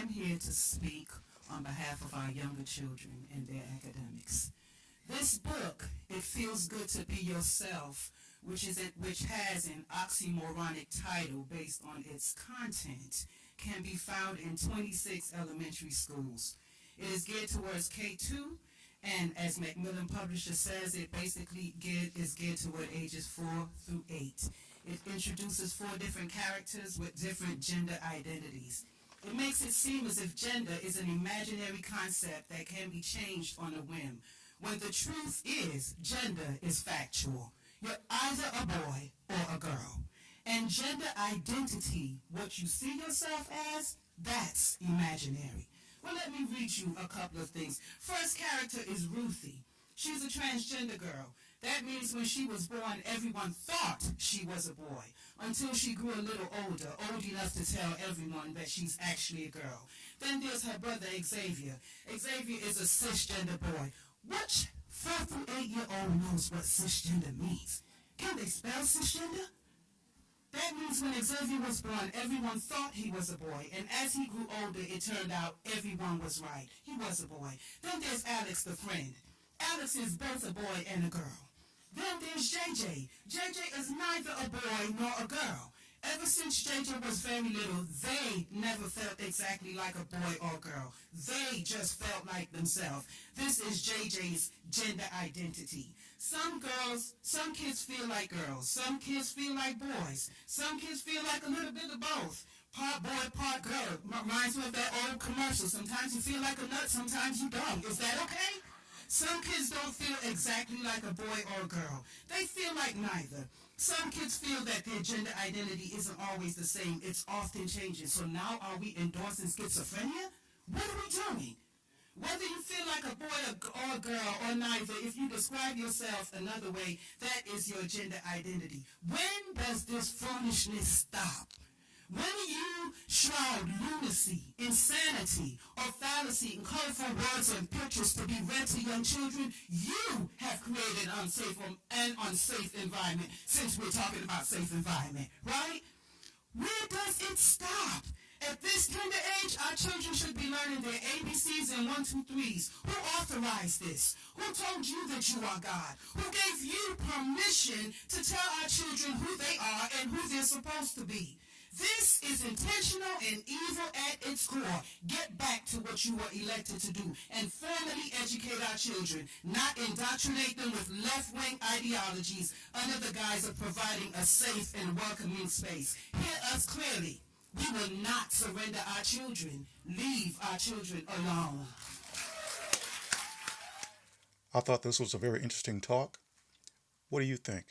I'm here to speak on behalf of our younger children and their academics. This book, It Feels Good to Be Yourself, which has an oxymoronic title based on its content, can be found in 26 elementary schools. It is geared towards K2, and as Macmillan Publisher says, it basically is geared toward ages 4 through 8. It introduces 4 different characters with different gender identities. It makes it seem as if gender is an imaginary concept that can be changed on a whim, when the truth is gender is factual. You're either a boy or a girl. And gender identity, what you see yourself as, that's imaginary. Well, let me read you a couple of things. First character is Ruthie. She's a transgender girl. That means when she was born, everyone thought she was a boy until she grew a little older, old enough to tell everyone that she's actually a girl. Then there's her brother, Xavier. Xavier is a cisgender boy. Which 4 through 8-year-old knows what cisgender means? Can they spell cisgender? That means when Xavier was born, everyone thought he was a boy, and as he grew older, it turned out everyone was right. He was a boy. Then there's Alex, the friend. Alex is both a boy and a girl. Then there's JJ. JJ is neither a boy nor a girl. Ever since JJ was very little, they never felt exactly like a boy or girl. They just felt like themselves. This is JJ's gender identity. Some kids feel like girls. Some kids feel like boys. Some kids feel like a little bit of both. Part boy, part girl. Reminds me of that old commercial. Sometimes you feel like a nut, sometimes you don't. Is that okay? Some kids don't feel exactly like a boy or a girl. They feel like neither. Some kids feel that their gender identity isn't always the same. It's often changing. So now are we endorsing schizophrenia? What are we doing? Whether you feel like a boy or a girl or neither, if you describe yourself another way, that is your gender identity. When does this foolishness stop? When you shroud lunacy, insanity, or fallacy in colorful words and pictures to be read to young children, you have created an unsafe environment, since we're talking about safe environment, right? Where does it stop? At this tender age, our children should be learning their ABCs and 1, 2, 3s. Who authorized this? Who told you that you are God? Who gave you permission to tell our children who they are and who they're supposed to be? This is intentional and evil at its core. Get back to what you were elected to do and formally educate our children, not indoctrinate them with left-wing ideologies under the guise of providing a safe and welcoming space. Hear us clearly. We will not surrender our children. Leave our children alone. I thought this was a very interesting talk. What do you think?